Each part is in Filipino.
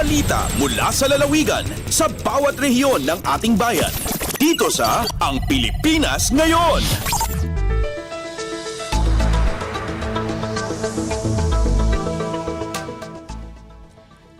Balita mula sa lalawigan sa bawat rehiyon ng ating bayan. Dito sa Ang Pilipinas Ngayon.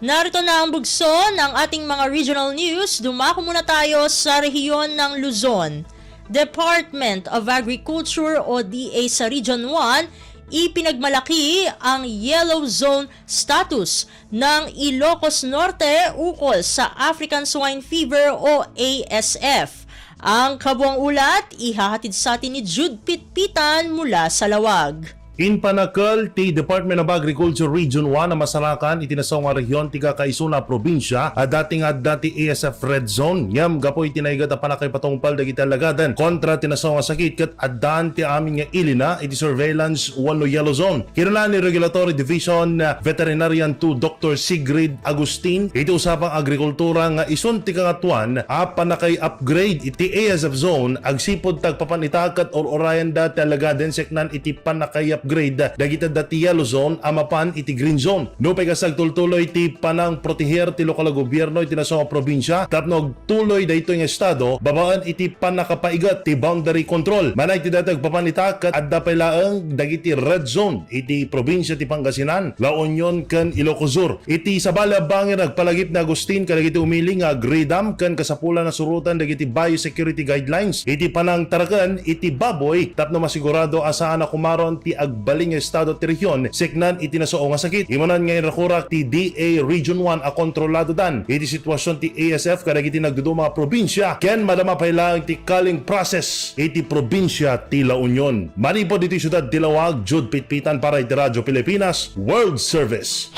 Narito na ang bugso ng ating mga regional news. Dumako muna tayo sa rehiyon ng Luzon. Department of Agriculture o DA sa Region 1, ipinagmalaki ang yellow zone status ng Ilocos Norte ukol sa African Swine Fever o ASF. Ang kabuang ulat, ihahatid sa atin ni Jude Pitpitan mula sa Lawag. In Panakal, ti Department of Agriculture Region 1 na Masarakan, itinasaw nga rehiyon tiga Kaisuna probinsya at dati ASF Red Zone. Yam gapoy tinaygat a panakay patungpal dagiti alagadan kontra tinasaw nga sakit kat addan ti amin nga ilina iti surveillance 1 yellow zone. Kinala ni Regulatory Division Veterinarian 2 Dr. Sigrid Agustin iti usapang agrikultura nga ison ti kangatuan a panakay upgrade iti ASF zone agsipod tagpapanitakat or orayan dati alagadan seknan iti panakay upgrade dagita dati yellow zone amapan iti green zone. No pay kasag tultuloy ti panang proteher ti lokal gobyerno iti nasong probinsya tapno tuloy dayto nga estado babaan iti panakapaigat ti boundary control. Manay ti datag papanitak at dapay laeng dagiti red zone iti probinsya ti Pangasinan, La Union ken Ilocos Sur. Iti sabala bangir nagpalagip na Agustin kadagiti umiling nga gridam ken kasapula na surutan dagiti biosecurity guidelines iti panang taraken iti baboy tapno masigurado asaan na kumaron ti baling nga estado ti rehiyon seknan iti nasoo nga sakit. Imanan nga irakurak ti DA Region 1 a kontrolado dan iti sitwasyon ti ASF kadagiti nagduduma probinsya ken madama pailang ti calling process iti probinsya ti La Union. Manipod iti syudad ti Lawag, Jude Pitpitan para iti Radyo Pilipinas World Service.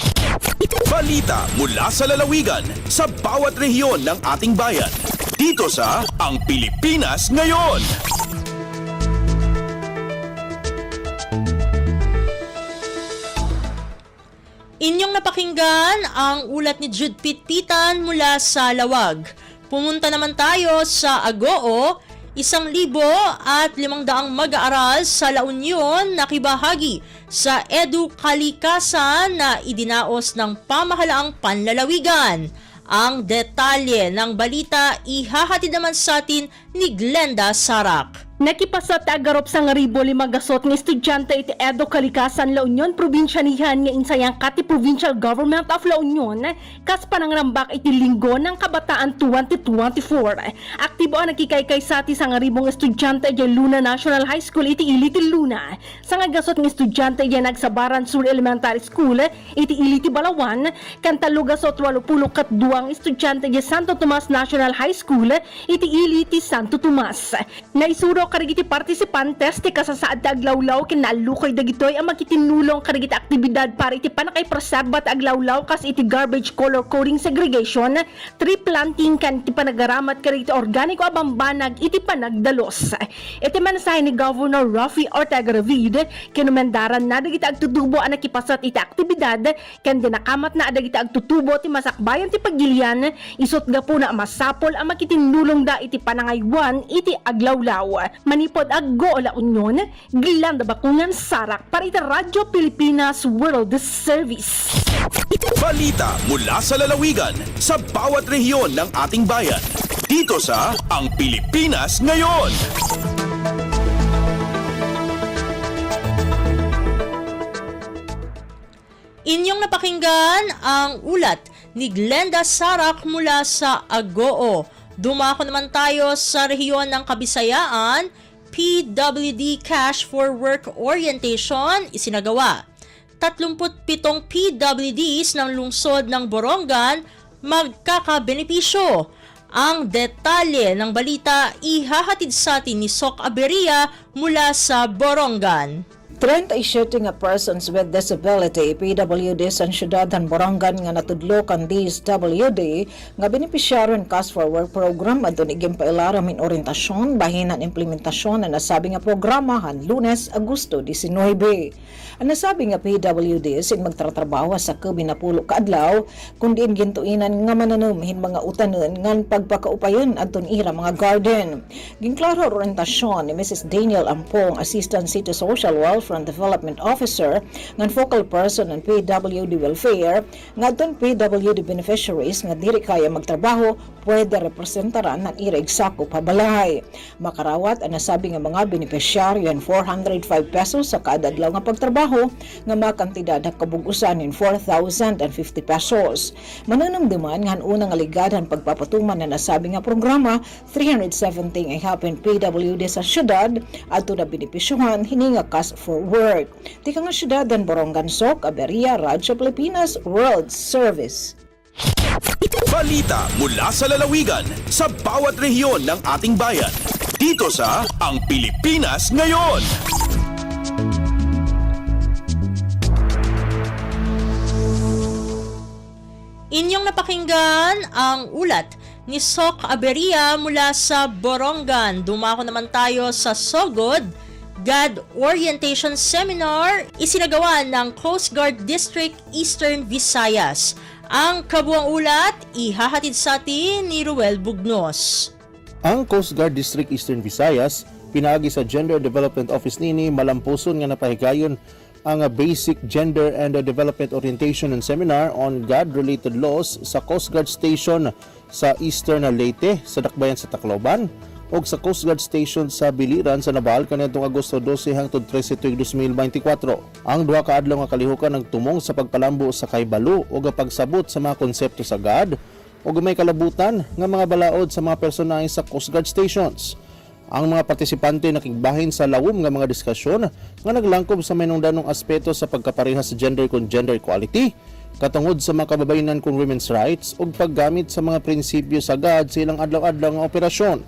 Balita mula sa lalawigan sa bawat rehiyon ng ating bayan. Dito sa Ang Pilipinas Ngayon. Inyong napakinggan ang ulat ni Jude Pitpitan mula sa Lawag. Pumunta naman tayo sa Agoo, 1,500 mag-aaral sa La Union nakibahagi sa edukalikasan na idinaos ng pamahalaang panlalawigan. Ang detalye ng balita ihahatid naman sa atin ni Glenda Sarak. Nakipasat agarop sa ngaribo 5 gasot ng estudyante iti Edo Kalikasan La Union probinsya nihan nga insayang kati Provincial Government of La Union kas panangrambak iti linggo ng kabataan 2024. Aktibo ang nakikaykay sa ati sa ngaribong estudyante iti Luna National High School iti Iliti Luna. Sa nga gasot ng estudyante iti Nagsabaran Sur Elementary School iti Iliti Balawan kantalo gasot 82 estudyante iti Santo Tomas National High School iti Iliti Santo Tomas. Naisuro karigiti partisipantes ti kasasaad ti aglawlaw kinalukay dagitoy ang makitinulong karigiti aktibidad para iti panakay preserbat aglawlaw kas iti garbage color coding segregation, tree planting kan iti panagaramat karigiti organiko abambanag iti panagdalos. Iti mensahe ni Governor Rafi Ortega Ravid kinumendaran na dagiti agtutubo ang nakipasat iti aktibidad ken dinakamat na dagiti agtutubo ti masakbayan ti pagilian isot gapo na masapol ang makitinulong da iti panangaywan iti aglawlaw. Manipod Agoo La Union, Glenda Bakungan Sarak para iti Radyo Pilipinas World Service. Balita mula sa lalawigan sa bawat rehiyon ng ating bayan. Dito sa Ang Pilipinas Ngayon. Inyong napakinggan ang ulat ni Glenda Sarak mula sa Agoo. Dumako naman tayo sa rehiyon ng Kabisayaan, PWD Cash for Work Orientation isinagawa. 37 PWDs ng lungsod ng Borongan magkakabenepisyo. Ang detalye ng balita ihahatid sa atin ni Sok Aberia mula sa Borongan. 37 nga persons with disability PWD sa siyudad ng Borongan nga natudlo kan DSWD nga benepisyaron Cash for Work program adto igim pailara min orientasyon bahinan implementasyon na nasabi nga programa han Lunes, Agosto 19. Ang nasabi nga PWD sin magtratrabaho sa 10 ka adlaw kun diin gintuinan nga mananumhin mga utanon ngan pagpakaupayon adton ira mga garden. Ginklaro orientasyon ni Mrs. Daniel Ampong, Assistant City Social Welfare Waterfront Development Officer ngan focal person ng PWD welfare ngadton PWD beneficiaries nga diri kaya magtrabaho pwede representaran ng ireg sakop pabalay. Makarawat ang nasabi nga mga beneficiaryo ng 405 pesos sa kada adlaw nga pagtrabaho nga makantidad na kabugusan ng 4,050 pesos. Mananamduman nga unang aligadan pagpapatuman na nasabi nga programa 370 ay happen PWD sa syudad at na benepisyohan hininga cash for work. Tika nga syudadan Borongan Sok, Aberia, Radyo Pilipinas, World Service. Balita mula sa lalawigan sa bawat rehiyon ng ating bayan. Dito sa Ang Pilipinas Ngayon. Inyong napakinggan ang ulat ni Sok Aberia mula sa Borongan. Dumako naman tayo sa Sogod God Orientation Seminar isinagawa ng Coast Guard District Eastern Visayas. Ang kabuang ulat ihahatid sa atin ni Ruel Bugnos. Ang Coast Guard District Eastern Visayas pinaagi sa Gender Development Office nini malampuson nga napahigayon ang Basic Gender and Development Orientation and Seminar on God-related laws sa Coast Guard Station sa Eastern Leyte sa Dakbayan sa Tacloban o sa Coast Guard Station sa Biliran sa Nabal kaniadtong Agosto 12 hangtod 13 tuig 2024. Ang duha ka adlaw nga kalihukan nagtumong sa pagpalambo sa kaybalo o pagsabot sa mga konsepto sa God o may kalabutan nga mga balaod sa mga personahe sa Coast Guard stations. Ang mga partisipante nakigbahin sa lawom nga mga diskusyon nga naglangkob sa mainungdanong aspeto sa pagkapareha sa gender kung gender equality, katungod sa mga kababayenan kung women's rights ug paggamit sa mga prinsipyo sa God sa ilang adlaw-adlaw nga operasyon.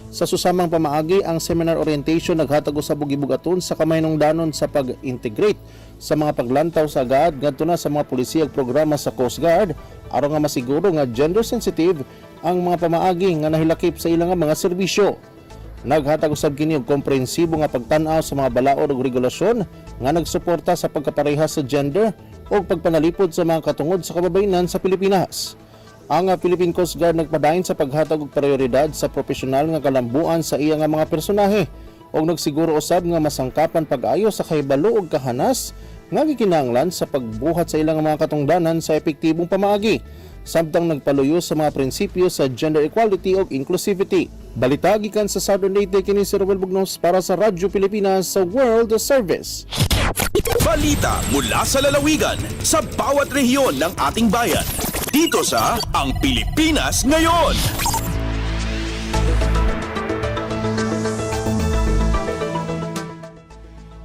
Sa susamang pamaagi, ang seminar orientation naghatag sa bugibugaton sa kamahinungdanon sa pag-integrate sa mga paglantaw sa God ngadto na sa mga pulisya ug programa sa Coast Guard aron nga masiguro nga gender sensitive ang mga pamaagi nga nahilakip sa ilang mga serbisyo. Naghatag usab kini og komprehensibo nga pagtan-aw sa mga balaod ug regulasyon nga nagsuporta sa pagkapareha sa gender o pagpanalipod sa mga katungod sa kababayenan sa Pilipinas. Ang Philippine Coast Guard nagpadayon sa paghatag og prioridad sa profesional nga kalambuan sa iya nga mga personahe ug nagsiguro usab nga masangkapan pag-ayo sa kahibalo ug kahanas nga gikinahanglan sa pagbuhat sa ilang mga katungdanan sa epektibong pamaagi samtang nagpaluyo sa mga prinsipyo sa gender equality ug inclusivity. Balita gikan sa Southern Leyte kini si Ruel Bugnos para sa Radyo Pilipinas sa World Service. Balita mula sa lalawigan sa bawat rehiyon ng ating bayan. Dito sa Ang Pilipinas Ngayon.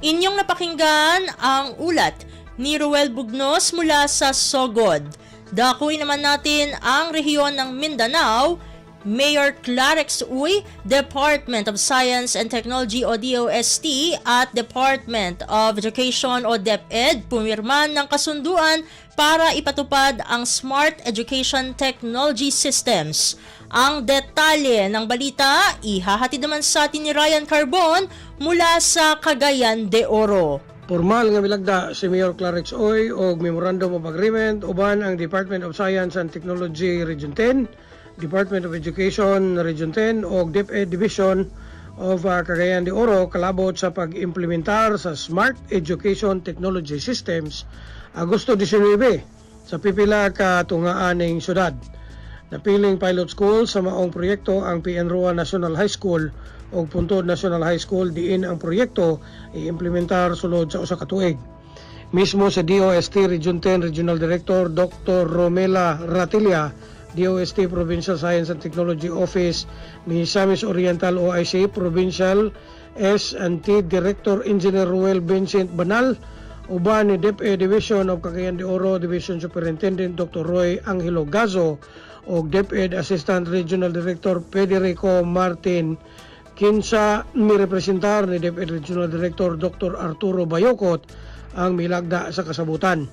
Inyong napakinggan ang ulat ni Ruel Bugnos mula sa Sogod. Dakuin naman natin ang rehiyon ng Mindanao. Mayor Clarex Uy, Department of Science and Technology o DOST at Department of Education o DepEd pumirman ng kasunduan para ipatupad ang Smart Education Technology Systems. Ang detalye ng balita, ihahatid naman sa atin ni Ryan Carbon mula sa Cagayan de Oro. Formal nga milagda si Mayor Clarex Uy og Memorandum of Agreement uban ang Department of Science and Technology Region 10, Department of Education Region 10 o DepEd Division of Cagayan de Oro kalabot sa pag-implementar sa Smart Education Technology Systems Agosto 19 sa pipila ka tungaan ng syudad. Napiling pilot school sa maong proyekto ang PNROA National High School o Puntod National High School diin ang proyekto i-implementar sulod sa usa ka tuig. Mismo sa DOST Region 10 Regional Director Dr. Romela Ratilla, DOST Provincial Science and Technology Office, Misamis Oriental OIC Provincial S&T Director Engineer Ruel Vincent Banal, uban ni DepEd Division of Cagayan de Oro Division Superintendent Dr. Roy Angelo Gazo o DepEd Assistant Regional Director Federico Martin. Kinsa mi representar ni DepEd Regional Director Dr. Arturo Bayocot ang milagda sa kasabutan.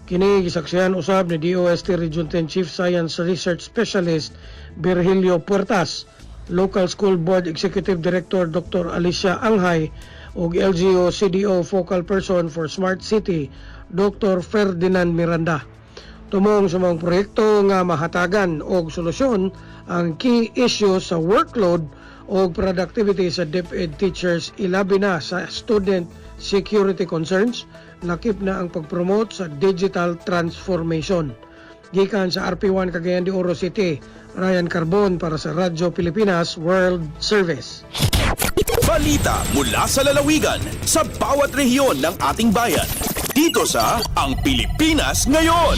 Kini gisaksihan usab ni DOST Region 10 Chief Science Research Specialist Virgilio Puertas, Local School Board Executive Director Dr. Alicia Anghay ug LGU CDO Focal Person for Smart City Dr. Ferdinand Miranda. Tumong sa mga proyekto nga mahatagan og solusyon ang key issues sa workload o productivity sa DepEd teachers ilabi na sa student security concerns, lakip na ang pag-promote sa digital transformation. Gikan sa RP1 Cagayan de Oro City, Ryan Carbon para sa Radyo Pilipinas World Service. Balita mula sa lalawigan sa bawat rehiyon ng ating bayan. Dito sa Ang Pilipinas Ngayon.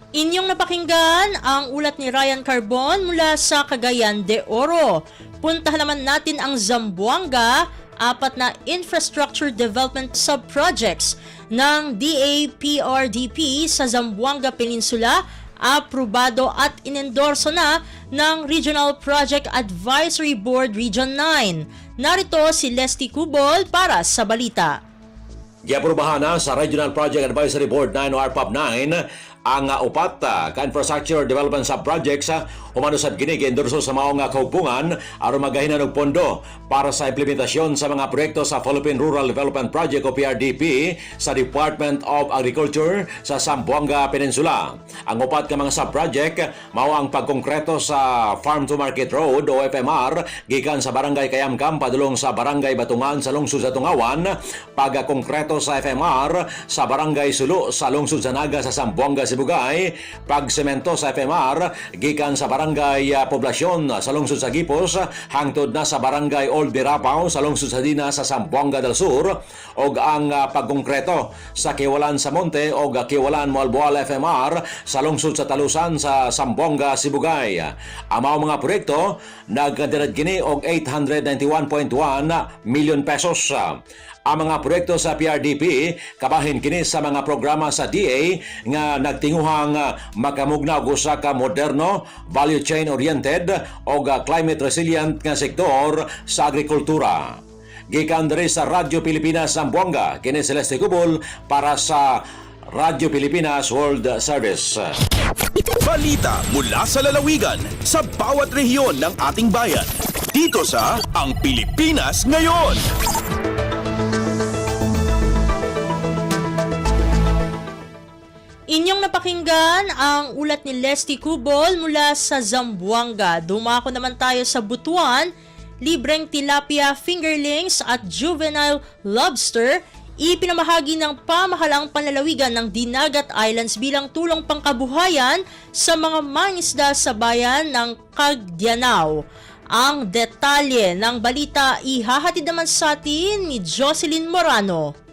Inyong napakinggan ang ulat ni Ryan Carbon mula sa Cagayan de Oro. Puntahan naman natin ang Zamboanga, 4 na infrastructure development sub-projects ng DAPRDP sa Zamboanga Peninsula, aprobado at inendorso na ng Regional Project Advisory Board Region 9. Narito si Leslie Cubol para sa balita. Giaprubahan na sa Regional Project Advisory Board 9 o RPAB 9 ang upat ka infrastructure development sub-projects humanusad kini giendorso sa maong kaupungan aron magahinan og pondo para sa implementasyon sa mga proyekto sa Philippine Rural Development Project o PRDP sa Department of Agriculture sa Zamboanga Peninsula. Ang upat ka mga sub-project mao ang pagkongkreto sa Farm to Market Road o FMR gikan sa Barangay Kayamkam padulong sa Barangay Batungan sa lungsod sa Tungawan, pagkongkreto sa FMR sa Barangay Sulu sa lungsod sa Naga sa Zamboanga Sibugay, pagsemento sa FMR gikan sa Barangay Poblasyon sa lungsod sa Gipos hangtod na sa Barangay Old Birapaw sa lungsod sa Dina sa Zamboanga del Sur, og ang pagkongkreto sa Kiwalan sa Monte o Kiwalan Moalboal FMR sa lungsod sa Talusan sa Zamboanga Sibugay. Ang mga proyekto nagkadirad kini og 891.1 million pesos. Ang mga proyekto sa PRDP kabahin kini sa mga programa sa DA nga nagtinguhang makamugna og usa ka moderno, value chain oriented o climate resilient nga sektor sa agrikultura. Gikan diri sa Radyo Pilipinas Zamboanga, kini Celeste Cubol para sa Radyo Pilipinas World Service. Balita mula sa lalawigan sa bawat rehiyon ng ating bayan. Dito sa Ang Pilipinas Ngayon. Inyong napakinggan ang ulat ni Leslie Cubol mula sa Zamboanga. Dumako naman tayo sa Butuan. Libreng tilapia, fingerlings at juvenile lobster ipinamahagi ng pamahalang panlalawigan ng Dinagat Islands bilang tulong pangkabuhayan sa mga mangisda sa bayan ng Cagdianao. Ang detalye ng balita ihahatid naman sa atin ni Jocelyn Morano.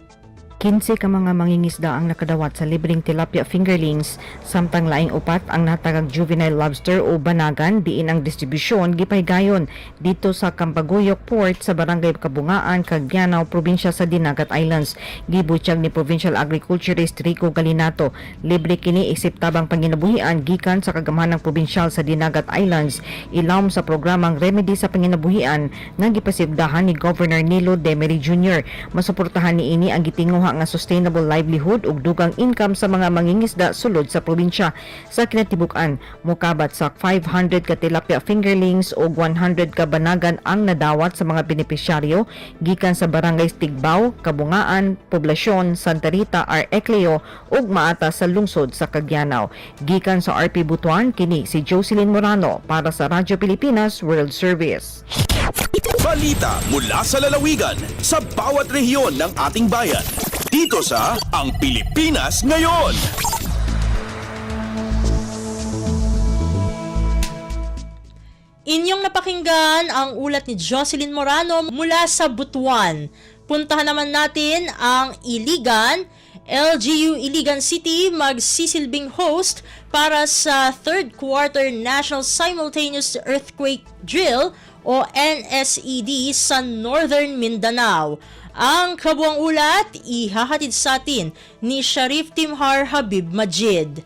15 ka mga mangingisda ang nakadawat sa libreng tilapia fingerlings, samtang laing upat ang natagag juvenile lobster o banagan diin ang distribusyon gipahigayon dito sa Campaguyok Port sa Barangay Kabungaan, Cagdianao, probinsya sa Dinagat Islands. Gibutyag ni Provincial Agriculturist Rico Galinato, libre kini isip tabang panginabuhian gikan sa kagamhanang probinsyal sa Dinagat Islands, ilawom sa programang Remedy sa Panginabuhian nga gipasibdahan ni Governor Nilo Demery Jr. Masuportahan niini ang gitinguha nga sustainable livelihood ug dugang income sa mga mangingisda sulod sa probinsya. Sa kinatibuk-an, mokabat sa 500 ka tilapia fingerlings o 100 ka banagan ang nadawat sa mga benepisyaryo gikan sa Barangay Tigbao, Kabungaan, Poblasyon, Santa Rita, Ecleo ug Maata sa lungsod sa Cagdianao. Gikan sa RP Butuan, kini si Jocelyn Morano para sa Radyo Pilipinas World Service. Balita mula sa lalawigan sa bawat rehiyon ng ating bayan. Dito sa Ang Pilipinas Ngayon. Inyong napakinggan ang ulat ni Jocelyn Morano mula sa Butuan. Puntahan naman natin ang Iligan. LGU Iligan City magsisilbing host para sa Third Quarter National Simultaneous Earthquake Drill o NSED sa Northern Mindanao. Ang kabuang ulat ihahatid sa atin ni Sharif Timhar Habib Majid.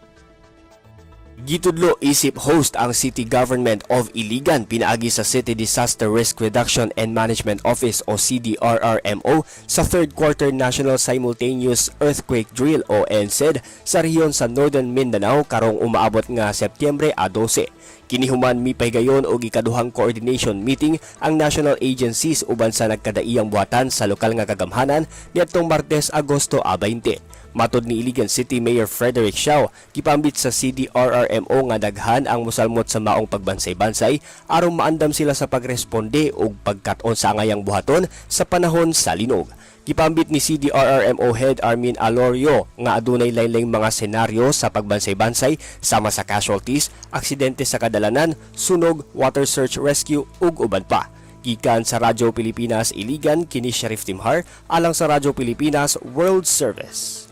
Gitudlo isip host ang City Government of Iligan pinaagi sa City Disaster Risk Reduction and Management Office o CDRRMO sa Third Quarter National Simultaneous Earthquake Drill o NSED sa rehiyon sa Northern Mindanao karong umaabot nga Setyembre 12. Kinihuman mipahigayon og ikaduhang coordination meeting ang national agencies uban sa nagkadaiyang buhatan sa lokal nga kagamhanan niadtong Martes, Agosto 20. Matod ni Iligan City Mayor Frederick Siao, gipambit sa CDRRMO nga daghan ang musalmot sa maong pagbansay-bansay aron maandam sila sa pagresponde og pagkat-on sa angayang buhaton sa panahon sa linog. Gipambit ni CDRRMO Head Armin Alorio nga adunay lain-laing mga senaryo sa pagbansay-bansay sama sa casualties, aksidente sa kadalanan, sunog, water search rescue ug uban pa. Gikan sa Radyo Pilipinas Iligan kini Sheriff Timhar alang sa Radyo Pilipinas World Service.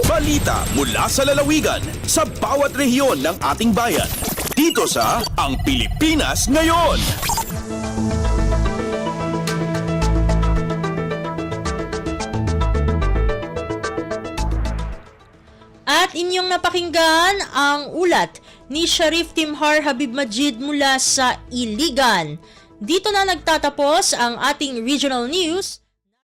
Balita mula sa lalawigan sa bawat rehiyon ng ating bayan. Dito sa Ang Pilipinas Ngayon. At inyong napakinggan ang ulat ni Sheriff Timhar Habib Majid mula sa Iligan. Dito na nagtatapos ang ating regional news.